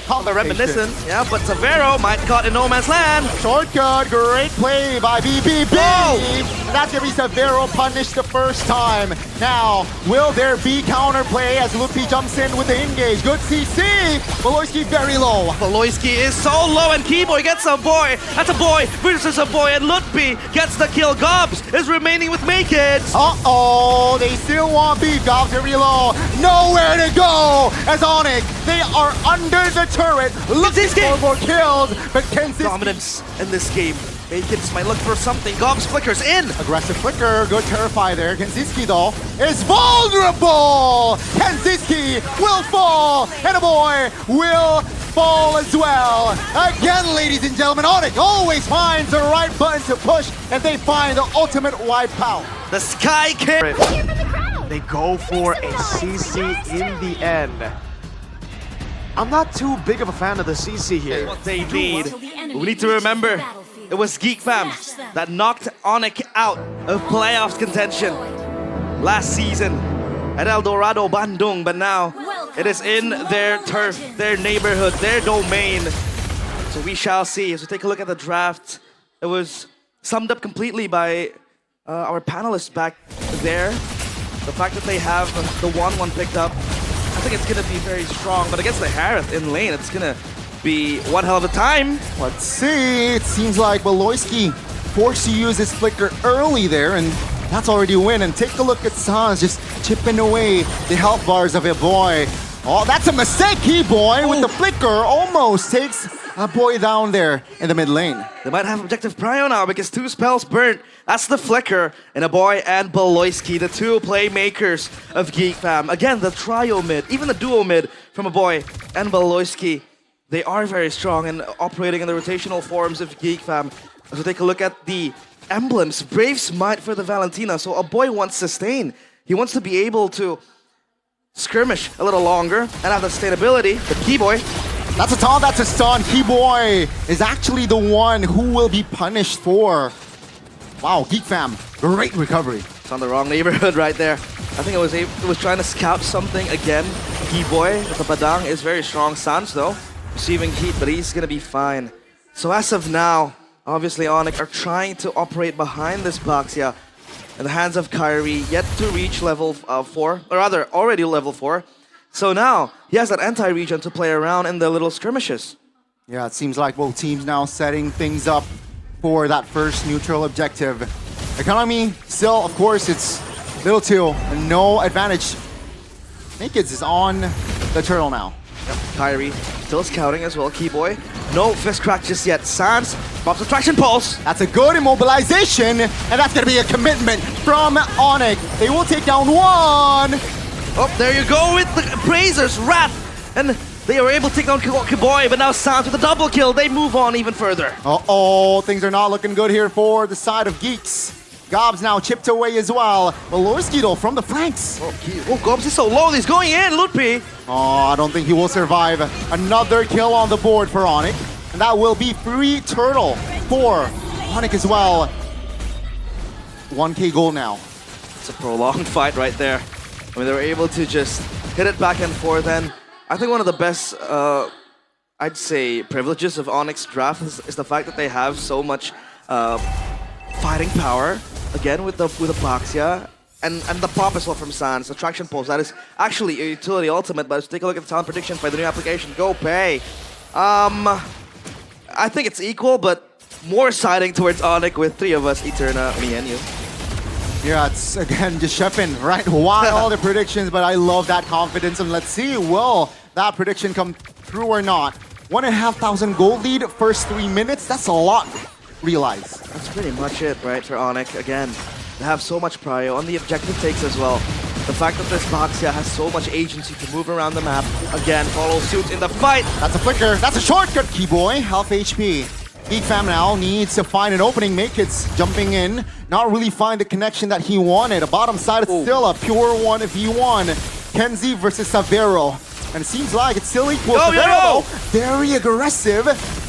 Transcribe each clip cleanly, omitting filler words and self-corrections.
Reminiscent, yeah, but Severo might caught in no man's land. Shortcut, great play by BBB. Oh! That's gonna be Severo punished the first time. Now, will there be counterplay as Lupi jumps in with the engage? Good CC. Voloisky very low. Voloisky is so low, and Keyboy gets a boy. That's a boy versus a boy, and Lutpi gets the kill. Gobs is remaining with Make It. Uh-oh, they still want beef. Gobs very low. Nowhere to go as ONIC. They are under the turret looking for more kills, but Kenzie dominance in this game. Makits might look for something. Gobs flickers in. Aggressive flicker, good terrify there. Kenziski though is vulnerable. Kenziski will fall, and a boy will fall as well. Again, ladies and gentlemen, ONIC always finds the right button to push, and they find the ultimate wipeout. The Sky King. They go for a CC in the end. I'm not too big of a fan of the CC here. What they need. We need to remember, it was Geek Fam that knocked ONIC out of playoffs contention last season at El Dorado Bandung, but now it is in their turf, their neighborhood, their domain. So we shall see. As we take a look at the draft, it was summed up completely by our panelists back there. The fact that they have the 1-1 picked up, I think it's going to be very strong, but against the Harith in lane, it's going to be one hell of a time. Let's see. It seems like Voloisky forced to use his flicker early there, and that's already a win. And take a look at Sans just chipping away the health bars of a boy. Oh, that's a mistake, Keyboy with the flicker almost takes a boy down there in the mid lane. They might have objective prio now because 2 spells burnt. That's the flicker and a boy and Voloisky, the 2 playmakers of Geek Fam. Again, the trio mid, even the duo mid from a boy and Voloisky. They are very strong and operating in the rotational forms of Geek Fam. So take a look at the emblems. Brave Smite for the Valentina. So a boy wants sustain. He wants to be able to skirmish a little longer and have the sustainability. But Keyboy, that's a taunt, that's a stun. Keyboy is actually the one who will be punished for. Wow, Geek Fam, great recovery. It's on the wrong neighborhood right there. I think it was trying to scout something again. Keyboy with the Padang is very strong. Sans though, receiving heat, but he's gonna be fine. So as of now, obviously ONIC are trying to operate behind this box, yeah. In the hands of Kyrie, yet to reach level 4, or rather, already level 4. So now, he has that anti-region to play around in the little skirmishes. Yeah, it seems like both teams now setting things up for that first neutral objective. Economy, still, of course, it's little 2, no advantage. Nakeds is on the turtle now. Yep, Kyrie still scouting as well. Keyboy, no fist crack just yet. Sans pops a traction pulse. That's a good immobilization, and that's gonna be a commitment from ONIC. They will take down 1. Oh, there you go with the Brazers, Wrath, and they were able to take down Keyboy, but now Sans with a double kill. They move on even further. Uh-oh, things are not looking good here for the side of Geeks. Gobs now chipped away as well. Voloisky though from the flanks. Oh, Gobs is so low, he's going in, Lutpi. Oh, I don't think he will survive. Another kill on the board for ONIC. And that will be free turtle for ONIC as well. 1K goal now. It's a prolonged fight right there. I mean, they were able to just hit it back and forth. And I think one of the best, I'd say, privileges of ONIC's draft is the fact that they have so much fighting power. Again, with the Baxia. And the pop as well from Sans, the traction pulse. That is actually a utility ultimate, but let's take a look at the talent prediction by the new application. Go pay. I think it's equal, but more siding towards ONIC with 3 of us, Eterna, me, and you. Yeah, it's again just chefing right wide all the predictions, but I love that confidence. And let's see, will that prediction come through or not? 1,500 gold lead, first 3 minutes. That's a lot, realize. That's pretty much it, right, for ONIC. Again, they have so much prio on the objective takes as well. The fact that this Baxia has so much agency to move around the map, again, follow suit in the fight. That's a flicker. That's a shortcut, Keyboy. Half HP. Geek Fam now needs to find an opening. Makits jumping in. Not really find the connection that he wanted. A bottom side is still a pure 1v1. Kenzie versus Severo. And it seems like it's still equal. Severo, very aggressive.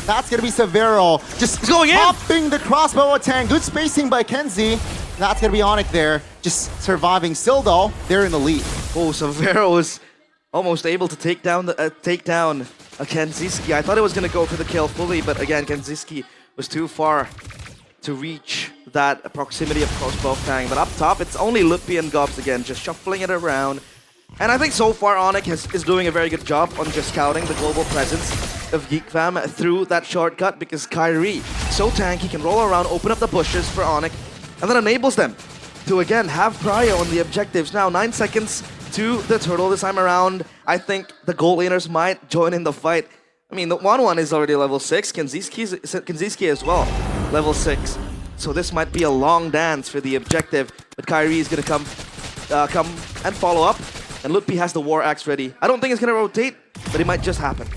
That's going to be Severo. Just popping the crossbow attack. Good spacing by Kenzie. That's going to be ONIC there. Just surviving. Still though, they're in the lead. Oh, Severo was almost able to take down Kenziski. I thought it was going to go for the kill fully, but again, Kenziski was too far to reach that proximity of close Bofang. But up top, it's only Lutpi and Gobs again, just shuffling it around. And I think so far ONIC is doing a very good job on just scouting the global presence of Geek Fam through that shortcut, because Kyrie, so tanky, can roll around, open up the bushes for ONIC, and that enables them to again have prio on the objectives. Now 9 seconds to the turtle this time around. I think the gold laners might join in the fight. I mean, the 1-1 is already level 6, Kenziski as well, level 6. So this might be a long dance for the objective, but Kyrie is gonna come and follow up, and Lutpi has the War Axe ready. I don't think it's gonna rotate, but it might just happen.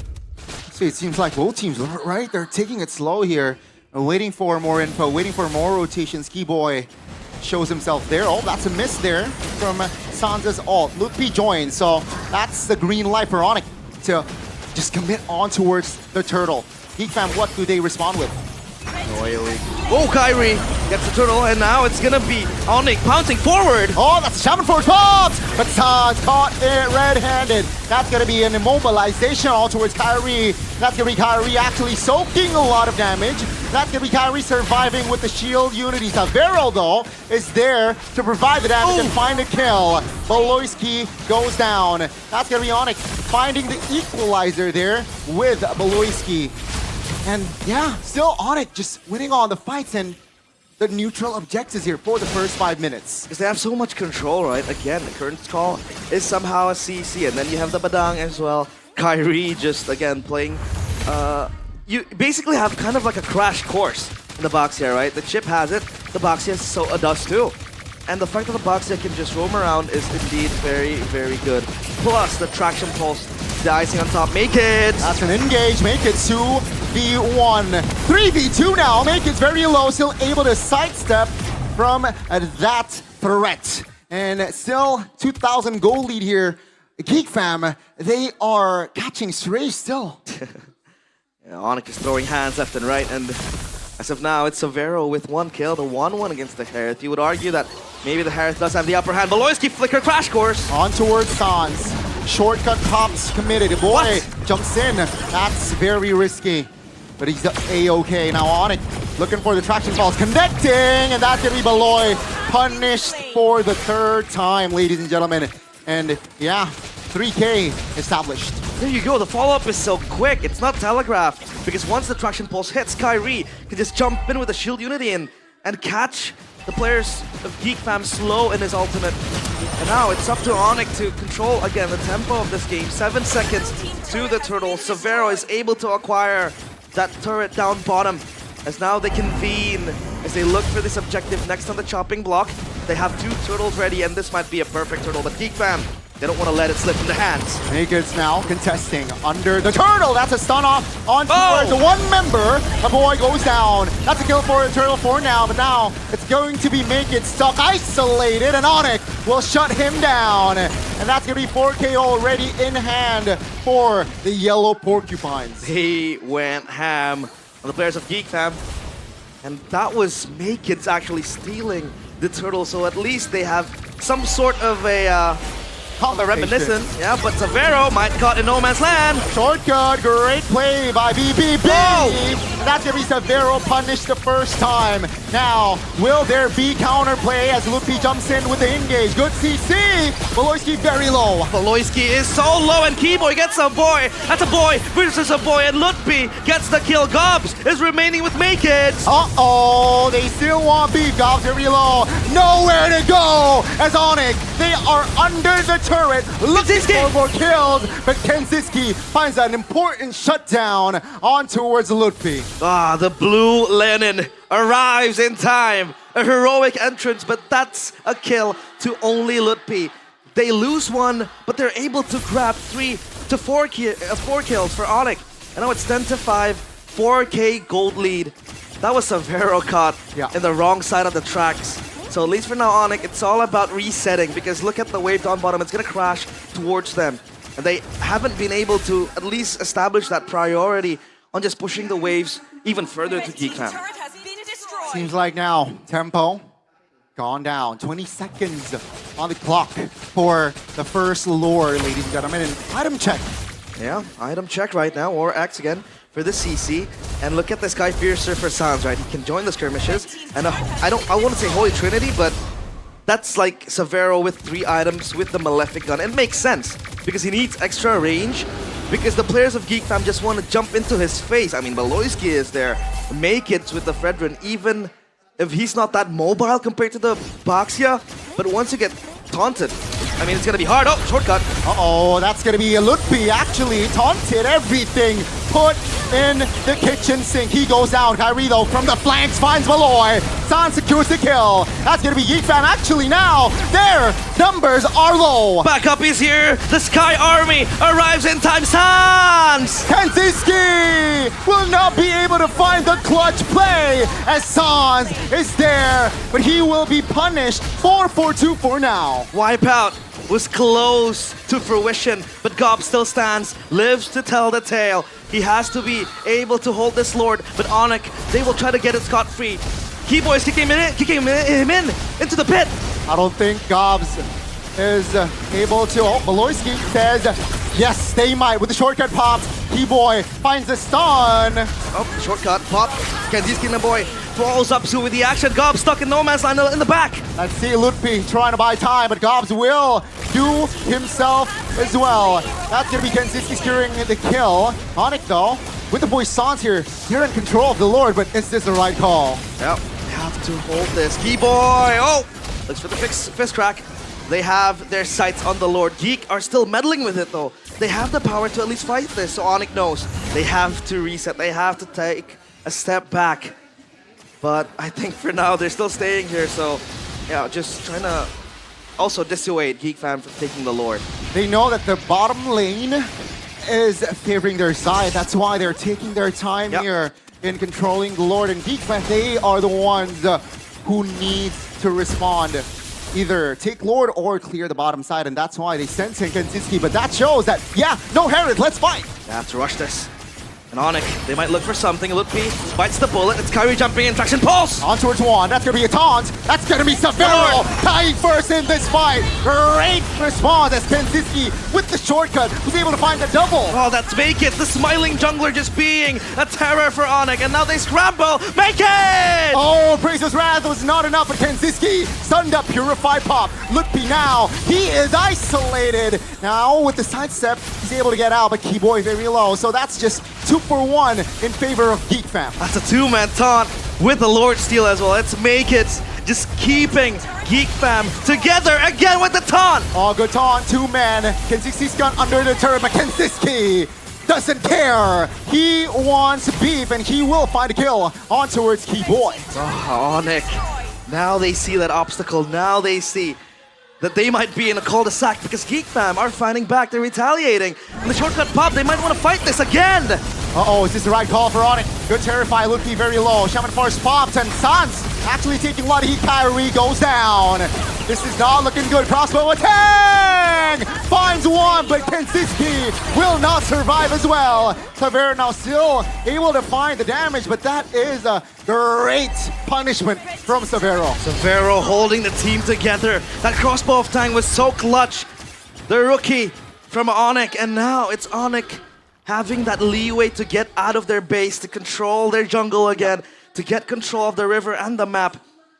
So it seems like both teams, right? They're taking it slow here, waiting for more info, waiting for more rotations. Skiboy shows himself there. Oh, that's a miss there from Sansa's ult. Lutpi joins, so that's the green light for ONIC to just commit on towards the turtle. Geek Fam, what do they respond with? Oh, Kyrie gets the turtle, and now it's gonna be ONIC pouncing forward. Oh, that's a Shaman Forge Pops! But Sans caught it red-handed. That's gonna be an immobilization all towards Kyrie. That's gonna be Kyrie actually soaking a lot of damage. That's gonna be Kyrie surviving with the shield unity. Savero, though, is there to provide the damage and find a kill. Beloyski goes down. That's gonna be ONIC finding the equalizer there with Beloyski. And yeah, still ONIC just winning all the fights and the neutral objectives here for the first 5 minutes. Because they have so much control, right? Again, the current call is somehow a CC, and then you have the Badang as well. Kyrie just, again, playing... you basically have kind of like a crash course in the Boxia, right? The chip has it, the Boxia does too. And the fact that the Boxia can just roam around is indeed very, very good. Plus, the traction pulse, the icing on top, make it! That's an engage, make it 2v1. 3v2 now, make it very low, still able to sidestep from that threat. And still 2,000 goal lead here. Geek Fam, they are catching stray still. Yeah, ONIC is throwing hands left and right, and as of now, it's Savero with 1 kill, the 1-1 against the Harith. You would argue that maybe the Harith does have the upper hand. Beloyski flicker crash course. On towards Sans. Shortcut pops committed. Boy jumps in. That's very risky. But he's A-OK. Now ONIC looking for the traction falls. Connecting! And that's going to be Beloy. Punished for the 3rd time, ladies and gentlemen. And yeah, 3K established. There you go, the follow-up is so quick, it's not telegraphed. Because once the traction pulse hits, Kyrie can just jump in with a shield unity and catch the players of Geek Fam slow in his ultimate. And now it's up to ONIC to control, again, the tempo of this game. 7 seconds to the turtle. Savero is able to acquire that turret down bottom, as now they convene as they look for this objective next on the chopping block. They have 2 turtles ready, and this might be a perfect turtle, but Geek Fam, they don't want to let it slip from the hands. Naked's now contesting under the turtle. That's a stun off on towards the 1 member. The boy goes down. That's a kill for the turtle for now, but now it's going to be Naked stuck isolated, and ONIC will shut him down. And that's going to be 4K already in hand for the yellow porcupines. They went ham on the players of Geek Fam. And that was Naked's actually stealing the turtle, so at least they have some sort of a reminiscent, yeah, but Savero might caught in no man's land. Shortcut, great play by BBB. And that's gonna be Savero punished the first time. Now, will there be counterplay as Lutpi jumps in with the engage? Good CC. Beloyski very low. Beloyski is so low, and Keyboy gets a boy. That's a boy versus a boy, and Lutpi gets the kill. Gobs is remaining with Naked. Uh-oh, they still want beef. Gobs very low. Nowhere to go as ONIC. They are under the turret, looking for more kills, but Kenziski finds an important shutdown on towards Lutpi. Ah, the blue Lenin arrives in time. A heroic entrance, but that's a kill to only Lutpi. They lose 1, but they're able to grab 3 to 4 kills for ONIC. And now it's 10-5, 4K gold lead. That was Savero caught in the wrong side of the tracks. So at least for now, ONIC, it's all about resetting, because look at the wave down bottom, it's gonna crash towards them. And they haven't been able to at least establish that priority on just pushing the waves even further to Geek Fam. Seems like now, tempo gone down. 20 seconds on the clock for the first lure, ladies and gentlemen. And item check Yeah, item check right now, or X again for the CC. And look at this guy, Fiercer for Sans, right? He can join the skirmishes. And I want to say Holy Trinity, but that's like Severo with 3 items with the Malefic gun. It makes sense because he needs extra range. Because the players of Geek Fam just want to jump into his face. I mean, Baloyski is there. Make it with the Fredrin, even if he's not that mobile compared to the Baxia. But once you get taunted, I mean, it's going to be hard. Oh, shortcut. Uh-oh, that's going to be a Lutfi actually taunted everything. Put in the kitchen sink. He goes down. Kyrie, though, from the flanks finds Valoy. San secures the kill. That's going to be Geek Fam actually now. Their numbers are low. Backup is here. The Sky Army arrives in time. Sans! Kanziski will not be able to find the clutch play as Sans is there, but he will be punished 4-4-2 for now. Wipeout was close to fruition, but Gob still stands, lives to tell the tale. He has to be able to hold this Lord, but ONIC, they will try to get it scot-free. Keyboys kicking him in into the pit. I don't think Gobs is able to. Oh, Baloyski says, yes, they might with the shortcut pops. Keyboy finds the stun. Oh, shortcut, pop. Kanziski and the boy falls up to with the action. Gob stuck in no man's line in the back. Let's see Lutfi trying to buy time, but Gobs will do himself as well. That's going to be Kanziski securing the kill. ONIC, though, with the boy Sans here, they're in control of the Lord, but is this the right call? Yep, they have to hold this. Keyboy, oh, looks for the fist crack. They have their sights on the Lord. Geek are still meddling with it, though. They have the power to at least fight this, so ONIC knows. They have to reset. They have to take a step back. But I think for now, they're still staying here, so yeah, just trying to also dissuade Geek Fam from taking the Lord. They know that the bottom lane is favoring their side. That's why they're taking their time here in controlling the Lord. And Geek Fam, they are the ones who need to respond. Either take Lord or clear the bottom side, and that's why they sent in Kanziski. But that shows that, yeah, no Herod, let's fight! They have to rush this. And ONIC, they might look for something. Lutfi bites the bullet. It's Kyrie jumping in. Traction pulse! On towards one. That's going to be a taunt. That's going to be Severo tying first in this fight. Great response as Kanziski with the shortcut was able to find the double. Oh, that's Make It. The smiling jungler just being a terror for ONIC. And now they scramble. Make It! Oh, Bracer's Wrath was not enough for Kanziski. Stunned up, Purify Pop. Lutfi now. He is isolated. Now with the sidestep, he's able to get out, but Keyboy very low. So that's just 2-for-1 in favor of Geek Fam. That's a 2-man taunt with the Lord Steal as well. Let's Make It. Just keeping Geek Fam together again with the taunt. Oh, good taunt. 2-man. Kanziski's gun under the turret, but Kanziski doesn't care. He wants beef, and he will find a kill on towards Keyboy. Oh, ONIC. Now they see that obstacle. Now they see that they might be in a cul-de-sac because Geek Fam are fighting back. They're retaliating. And the shortcut pop, they might want to fight this again. Uh-oh, is this the right call for ONIC? Good Terrify, Lutfi very low. Shaman Force pops, and Sans actually taking a lot of heat. Kyrie goes down. This is not looking good. Crossbow attack! Finds one, but Kanziski will not survive as well. Severo now still able to find the damage, but that is a great punishment from Severo. Severo holding the team together. That crossbow of Tang was so clutch. The rookie from ONIC, and now it's ONIC having that leeway to get out of their base, to control their jungle again, to get control of the river and the map.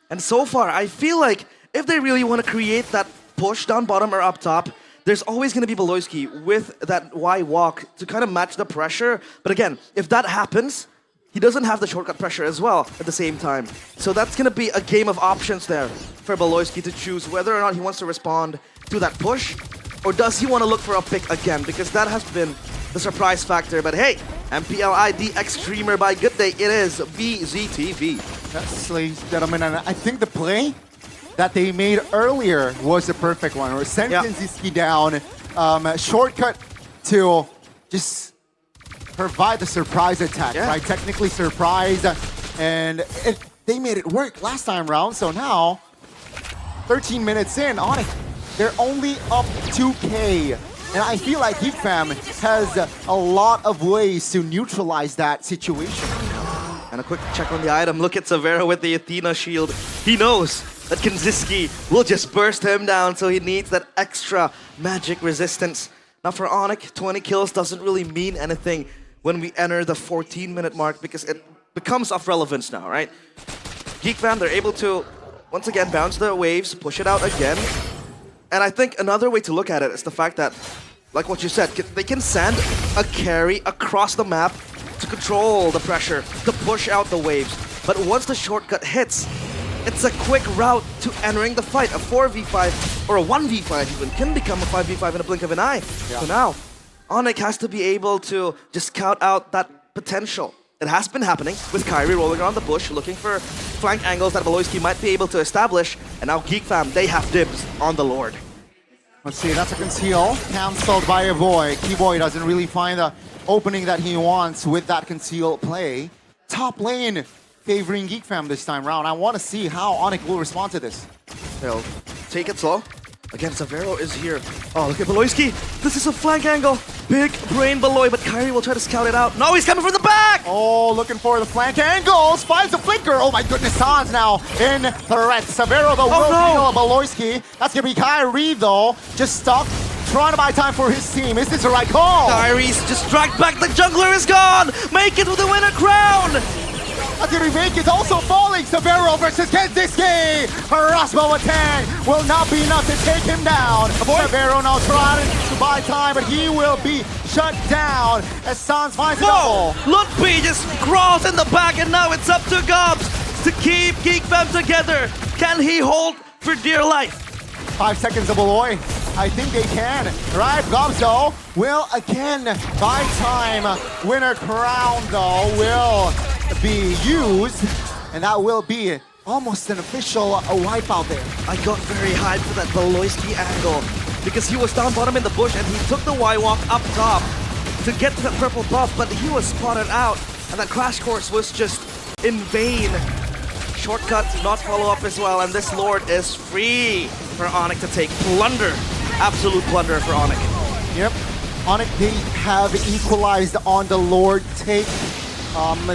And so far, I feel like if they really want to create that push down bottom or up top, there's always going to be Baloyski with that Y walk to kind of match the pressure. But again, if that happens, he doesn't have the shortcut pressure as well at the same time. So that's going to be a game of options there for Baloyski to choose whether or not he wants to respond to that push, or does he want to look for a pick again, because that has been the surprise factor. But hey, MPL ID X streamer by Good Day, it is BZTV. Yes, ladies and gentlemen, and I think the play that they made earlier was the perfect one. Or sent Kanziski down, shortcut to just provide the surprise attack, right? Technically surprise, and they made it work last time round. So now, 13 minutes in, ONIC, they're only up 2K. And I feel like Geek Fam has a lot of ways to neutralize that situation. And a quick check on the item. Look at Severo with the Athena shield. He knows that Kanziski will just burst him down, so he needs that extra magic resistance. Now for ONIC, 20 kills doesn't really mean anything when we enter the 14-minute mark because it becomes of relevance now, right? Geek fam, they're able to, once again, bounce the waves, push it out again. And I think another way to look at it is the fact that, like what you said, they can send a carry across the map to control the pressure, to push out the waves. But once the shortcut hits, it's a quick route to entering the fight. A 4v5 or a 1v5 even can become a 5v5 in a blink of an eye. Yeah. So now, ONIC has to be able to just scout out that potential. It has been happening with Kyrie rolling around the bush, looking for flank angles that Valoisky might be able to establish. And now Geek fam, they have dibs on the Lord. Let's see, that's a conceal. Cancelled by a boy. Keyboy doesn't really find the opening that he wants with that conceal play. Top lane favoring Geek fam this time round. I want to see how ONIC will respond to this. They'll take it slow. Again, Severo is here. Oh, look at Valoisky. This is a flank angle. Big brain Valoy, but Kyrie will try to scout it out. No, he's coming from the back! Oh, looking for the flank angles. Finds a flicker. Oh my goodness, Sans now in threat. Severo, though, will kill Valoisky. That's going to be Kyrie, though. Just stuck. Trying to buy time for his team. Is this the right call? Kyrie's just dragged back. The jungler is gone. Make it with the winner crown. That's going to make it also falling. Severo versus Kenziski. Rasmo attack will not be enough to take him down. Severo now trying to buy time, but he will be shut down as Sans finds a double. Lutfi just crawls in the back, and now it's up to Gobs to keep Geek fam together. Can he hold for dear life? 5 seconds of Aloy. I think they can. Right, Gobs though will again buy time. Winner crown though will be used, and that will be almost an official wipeout there. I got very hyped for that Valoisky angle because he was down bottom in the bush and he took the Y-walk up top to get to that purple buff, but he was spotted out and that crash course was just in vain. Shortcut, not follow up as well, and this Lord is free for ONIC to take. Plunder, absolute plunder for ONIC. Yep, ONIC, they have equalized on the Lord take.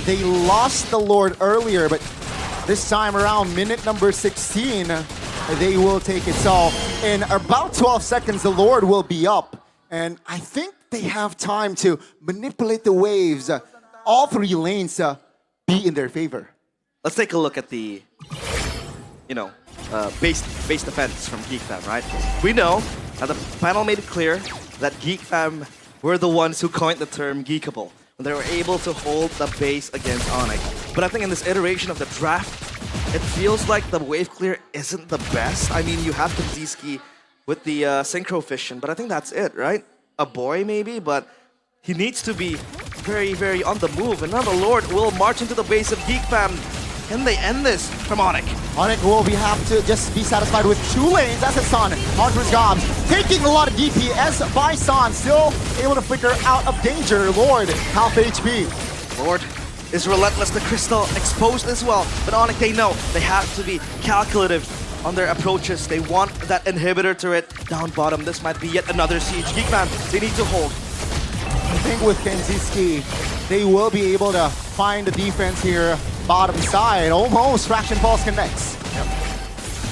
They lost the Lord earlier, but this time around, minute number 16, they will take it. So in about 12 seconds, the Lord will be up. And I think they have time to manipulate the waves. All three lanes be in their favor. Let's take a look at the, base defense from Geek fam, right? We know that the panel made it clear that Geek fam were the ones who coined the term geekable. They were able to hold the base against ONIC. But I think in this iteration of the draft, it feels like the wave clear isn't the best. I mean, you have Kenziski with the Synchro Fission, but I think that's it, right? A boy maybe, but he needs to be very, very on the move. And now the Lord will march into the base of Geek fam. Can they end this from ONIC? ONIC will have to just be satisfied with 2 lanes. That's a Son. Onwards Gobs. Taking a lot of DPS by Son. Still able to flicker out of danger. Lord, half HP. Lord is relentless. The Crystal exposed as well. But ONIC, they know they have to be calculative on their approaches. They want that inhibitor turret down bottom. This might be yet another siege. Geek fam, they need to hold. I think with Kenziski, they will be able to find the defense here. Bottom side, almost Fraction Pulse connects. Yep.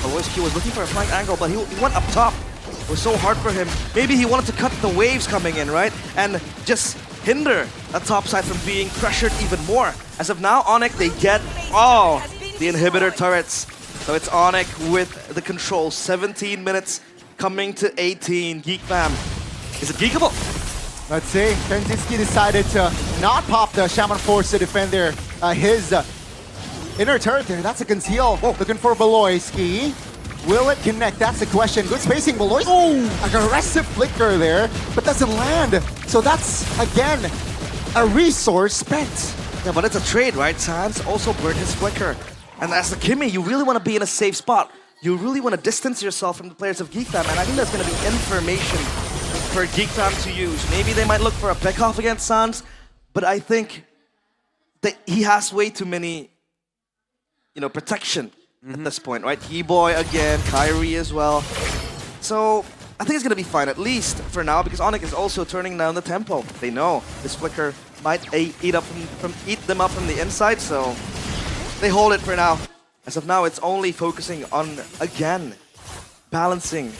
Valoisky was looking for a flank angle, but he went up top. It was so hard for him. Maybe he wanted to cut the waves coming in, right? And just hinder the top side from being pressured even more. As of now, ONIC, they get all the inhibitor turrets. So it's ONIC with the control. 17 minutes coming to 18. Geek fam. Is it geekable? Let's see. Kenziski decided to not pop the Shaman Force to defend his inner turret there. That's a conceal. Whoa. Looking for Valoisky. Will it connect? That's the question. Good spacing, Valoisky. Oh, aggressive flicker there, but doesn't land. So that's, again, a resource spent. Yeah, but it's a trade, right? Sans also burned his flicker. And as the Kimmy, you really want to be in a safe spot. You really want to distance yourself from the players of Geek fam, and I think that's going to be information for Geek fam to use. Maybe they might look for a pick-off against Sans, but I think that he has way too many, protection at this point, right? T-Boy again, Kyrie as well. So I think it's going to be fine, at least for now, because ONIC is also turning down the tempo. They know this flicker might eat them up from the inside, so they hold it for now. As of now, it's only focusing on, again, balancing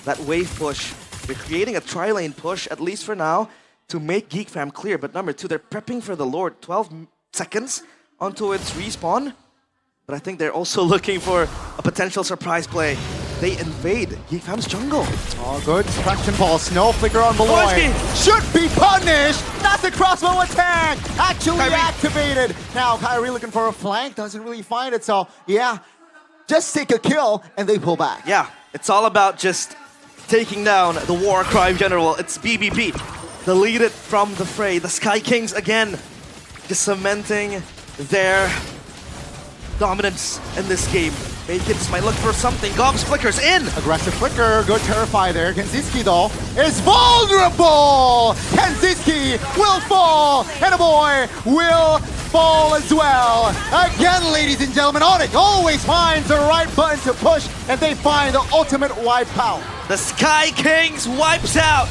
that wave push They're creating a tri-lane push, at least for now, to make Geek Fam clear. But number two, they're prepping for the Lord. 12 seconds onto its respawn. But I think they're also looking for a potential surprise play. They invade Geek Fam's jungle. Oh, good suppression ball. Snow flicker on Beloy. Kowalski. Should be punished. That's a crossbow attack. Actually Kyrie. activated. Now Kyrie looking for a flank. Doesn't really find it. So yeah, just take a kill and they pull back. Yeah, it's all about just taking down the war crime general. It's BBB, deleted from the fray. The Sky Kings again, just cementing their dominance in this game. Makits might look for something. Gobs flickers in. Aggressive flicker. Good terrify there. Kenziski though is vulnerable. Kenziski will fall, and a boy will fall as well. Again, ladies and gentlemen, ONIC always finds the right button to push, and they find the ultimate wipe out. The Sky Kings wipes out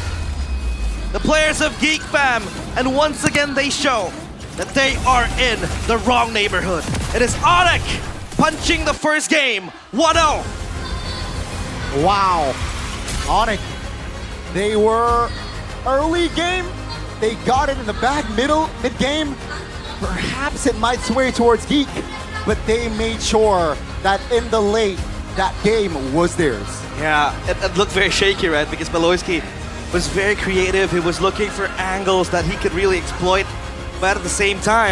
the players of Geek Fam, and once again they show that they are in the wrong neighborhood. It is ONIC punching the first game, 1-0. Wow. ONIC, they were early game. They got it in the back, mid-game. Perhaps it might sway towards Geek, but they made sure that in the late, that game was theirs. Yeah, it looked very shaky, right? Because Beloyski was very creative. He was looking for angles that he could really exploit. But at the same time,